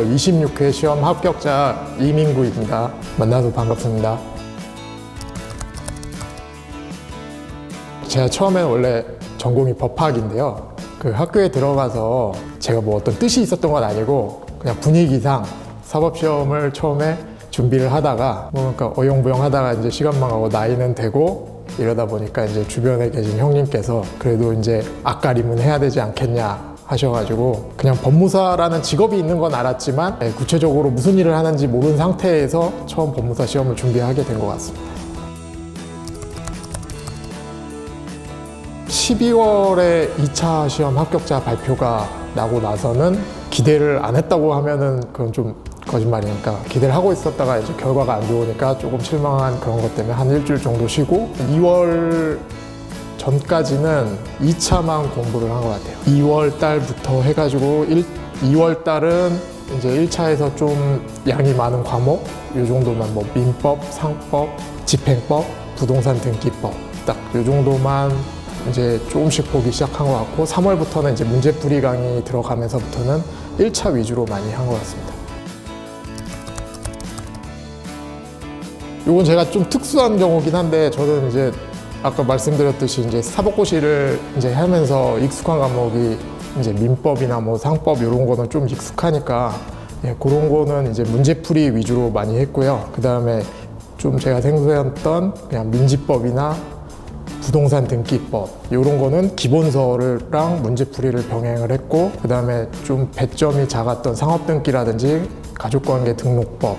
저 26회 시험 합격자 이민구입니다. 만나서 반갑습니다. 제가 처음에 원래 전공이 법학인데요. 그 학교에 들어가서 제가 뭐 어떤 뜻이 있었던 건 아니고 그냥 분위기상 사법시험을 처음에 준비를 하다가 뭐 그러니까 어영부영 하다가 이제 시간만 가고 나이는 되고 이러다 보니까 이제 주변에 계신 형님께서 그래도 이제 앞가림은 해야 되지 않겠냐 하셔가지고 그냥 법무사라는 직업이 있는 건 알았지만 구체적으로 무슨 일을 하는지 모르는 상태에서 처음 법무사 시험을 준비하게 된 것 같습니다. 12월에 2차 시험 합격자 발표가 나고 나서는 기대를 안 했다고 하면은 그건 좀 거짓말이니까 기대를 하고 있었다가 이제 결과가 안 좋으니까 조금 실망한 그런 것 때문에 한 일주일 정도 쉬고 2월 전까지는 2차만 공부를 한 것 같아요. 2월 달부터 해가지고 2월 달은 이제 1차에서 좀 양이 많은 과목 이 정도만 뭐 민법, 상법, 집행법, 부동산 등기법 딱 이 정도만 이제 조금씩 보기 시작한 것 같고 3월부터는 이제 문제풀이 강의 들어가면서부터는 1차 위주로 많이 한 것 같습니다. 이건 제가 좀 특수한 경우긴 한데 저는 이제 아까 말씀드렸듯이 이제 사법고시를 이제 하면서 익숙한 과목이 이제 민법이나 뭐 상법 이런 거는 좀 익숙하니까 그런 거는 이제 문제풀이 위주로 많이 했고요. 그 다음에 좀 제가 생소했던 그냥 민지법이나 부동산 등기법 이런 거는 기본서랑 문제풀이를 병행을 했고 그 다음에 좀 배점이 작았던 상업등기라든지 가족관계 등록법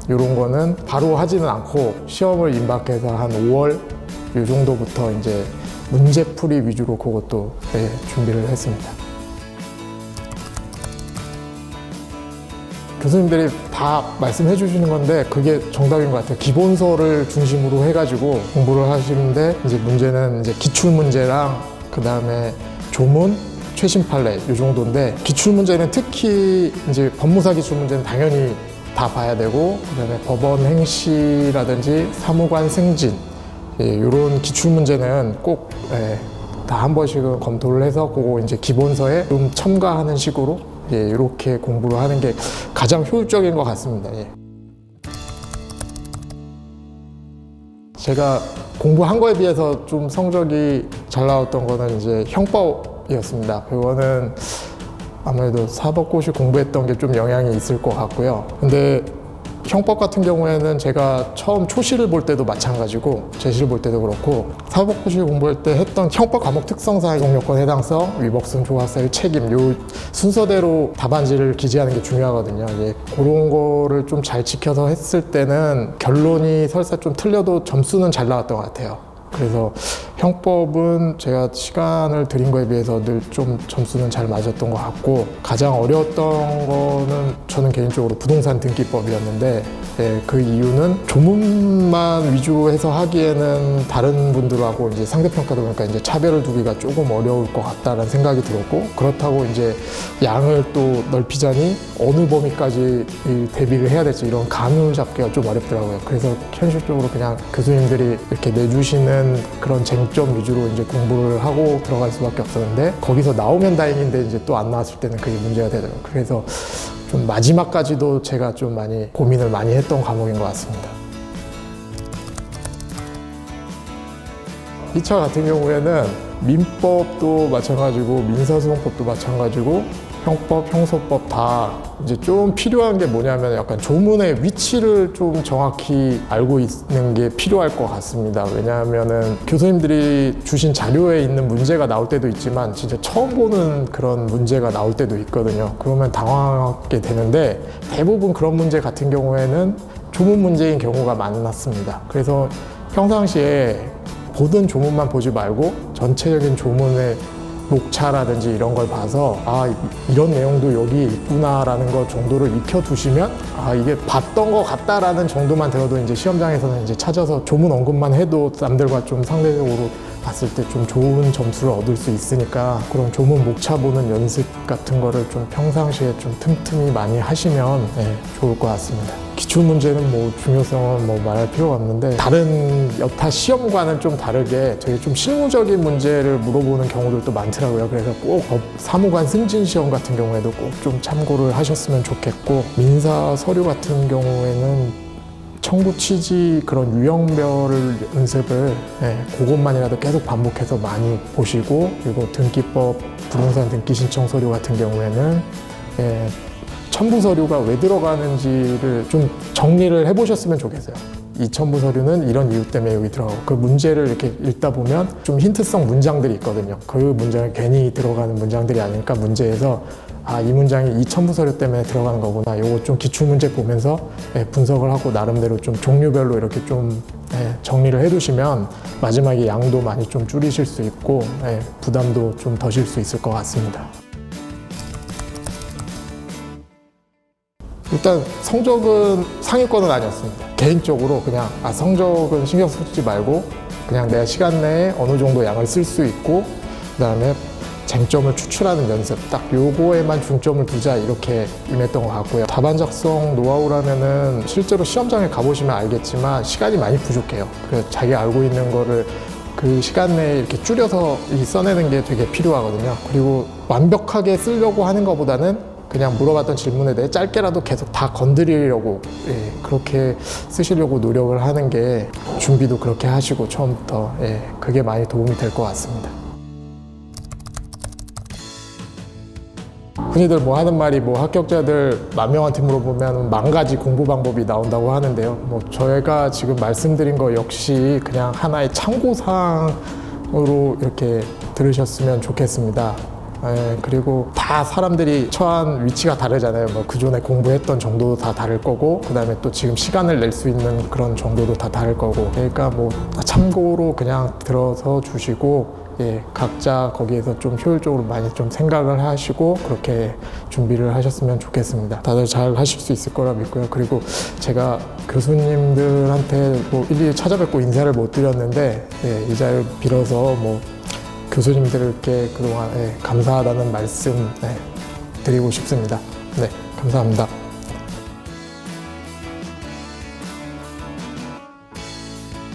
이런 거는 바로 하지는 않고 시험을 임박해서 한 5월 이 정도부터 이제 문제풀이 위주로 그것도 준비를 했습니다. 교수님들이 다 말씀해 주시는 건데 그게 정답인 것 같아요. 기본서를 중심으로 해가지고 공부를 하시는데 이제 문제는 이제 기출문제랑 그 다음에 조문, 최신 판례 이 정도인데 기출문제는 특히 이제 법무사 기출문제는 당연히 다 봐야 되고 그다음에 법원 행시라든지 사무관 승진 이런 기출문제는 꼭 다 한 번씩은 검토를 해서 그거 이제 기본서에 좀 첨가하는 식으로 이렇게 공부를 하는 게 가장 효율적인 것 같습니다. 제가 공부한 거에 비해서 좀 성적이 잘 나왔던 거는 이제 형법이었습니다. 그거는 아무래도 사법고시 공부했던 게 좀 영향이 있을 것 같고요. 근데 형법 같은 경우에는 제가 처음 초시를 볼 때도 마찬가지고 제시를 볼 때도 그렇고 사법고시 공부할 때 했던 형법 과목 특성상 이용요건 해당성, 위법성, 조합사유, 책임 요 순서대로 답안지를 기재하는 게 중요하거든요. 그런 거를 좀 잘 지켜서 했을 때는 결론이 설사 좀 틀려도 점수는 잘 나왔던 것 같아요. 그래서 형법은 제가 시간을 들인 거에 비해서 늘 좀 점수는 잘 맞았던 것 같고 가장 어려웠던 거는 저는 개인적으로 부동산 등기법이었는데 그 이유는 조문만 위주로 해서 하기에는 다른 분들하고 이제 상대평가다 보니까 이제 차별을 두기가 조금 어려울 것 같다는 생각이 들었고 그렇다고 이제 양을 또 넓히자니 어느 범위까지 대비를 해야 될지 이런 감을 잡기가 좀 어렵더라고요. 그래서 현실적으로 그냥 교수님들이 이렇게 내주시는 그런 쟁점 위주로 이제 공부를 하고 들어갈 수밖에 없었는데 거기서 나오면 다행인데 이제 또 안 나왔을 때는 그게 문제가 되더라고요. 그래서 좀 마지막까지도 제가 좀 많이 고민을 많이 했던 과목인 것 같습니다. 2차 같은 경우에는 민법도 마찬가지고 민사소송법도 마찬가지고 형법, 형소법 다 이제 좀 필요한 게 뭐냐면 약간 조문의 위치를 좀 정확히 알고 있는 게 필요할 것 같습니다. 왜냐하면은 교수님들이 주신 자료에 있는 문제가 나올 때도 있지만 진짜 처음 보는 그런 문제가 나올 때도 있거든요. 그러면 당황하게 되는데 대부분 그런 문제 같은 경우에는 조문 문제인 경우가 많았습니다. 그래서 평상시에 보던 조문만 보지 말고 전체적인 조문의 녹차라든지 이런 걸 봐서 이런 내용도 여기 있구나라는 것 정도를 익혀두시면 이게 봤던 것 같다라는 정도만 들어도 이제 시험장에서는 이제 찾아서 조문 언급만 해도 남들과 좀 상대적으로 봤을 때 좀 좋은 점수를 얻을 수 있으니까 그런 조문 목차 보는 연습 같은 거를 좀 평상시에 좀 틈틈이 많이 하시면 좋을 것 같습니다. 기출문제는 뭐 중요성은 뭐 말할 필요가 없는데 다른 여타 시험과는 좀 다르게 되게 좀 실무적인 문제를 물어보는 경우들도 많더라고요. 그래서 꼭 사무관 승진 시험 같은 경우에도 꼭 좀 참고를 하셨으면 좋겠고, 민사 서류 같은 경우에는 청구 취지 그런 유형별 연습을 그것만이라도 계속 반복해서 많이 보시고, 그리고 등기법 부동산 등기 신청 서류 같은 경우에는 첨부 서류가 왜 들어가는지를 좀 정리를 해보셨으면 좋겠어요. 이 첨부 서류는 이런 이유 때문에 여기 들어가고, 그 문제를 이렇게 읽다 보면 좀 힌트성 문장들이 있거든요. 그 문장에 괜히 들어가는 문장들이 아니니까 문제에서 이 문장이 이 첨부 서류 때문에 들어가는 거구나. 요거 좀 기출문제 보면서 분석을 하고 나름대로 좀 종류별로 이렇게 좀 정리를 해두시면 마지막에 양도 많이 좀 줄이실 수 있고 부담도 좀 더실 수 있을 것 같습니다. 일단 성적은 상위권은 아니었습니다. 개인적으로 그냥 성적은 신경 쓰지 말고 그냥 내가 시간 내에 어느 정도 양을 쓸 수 있고, 그 다음에 쟁점을 추출하는 연습, 딱 요거에만 중점을 두자, 이렇게 임했던 것 같고요. 답안 작성 노하우라면은 실제로 시험장에 가보시면 알겠지만 시간이 많이 부족해요. 그래서 자기 알고 있는 거를 그 시간 내에 이렇게 줄여서 써내는 게 되게 필요하거든요. 그리고 완벽하게 쓰려고 하는 것보다는 그냥 물어봤던 질문에 대해 짧게라도 계속 다 건드리려고 그렇게 쓰시려고 노력을 하는 게, 준비도 그렇게 하시고 처음부터 그게 많이 도움이 될 것 같습니다. 흔히들 뭐 하는 말이 뭐 합격자들 10,000명한테 물어보면 10,000가지 공부 방법이 나온다고 하는데요. 뭐 저희가 지금 말씀드린 거 역시 그냥 하나의 참고사항으로 이렇게 들으셨으면 좋겠습니다. 그리고 다 사람들이 처한 위치가 다르잖아요. 뭐 그전에 공부했던 정도도 다 다를 거고, 그 다음에 또 지금 시간을 낼 수 있는 그런 정도도 다 다를 거고, 그러니까 뭐 참고로 그냥 들어서 주시고, 각자 거기에서 좀 효율적으로 많이 좀 생각을 하시고 그렇게 준비를 하셨으면 좋겠습니다. 다들 잘 하실 수 있을 거라 믿고요. 그리고 제가 교수님들한테 뭐 일일이 찾아뵙고 인사를 못 드렸는데 이 자리를 빌어서 뭐 교수님들께 그동안 감사하다는 말씀 드리고 싶습니다. 네, 감사합니다.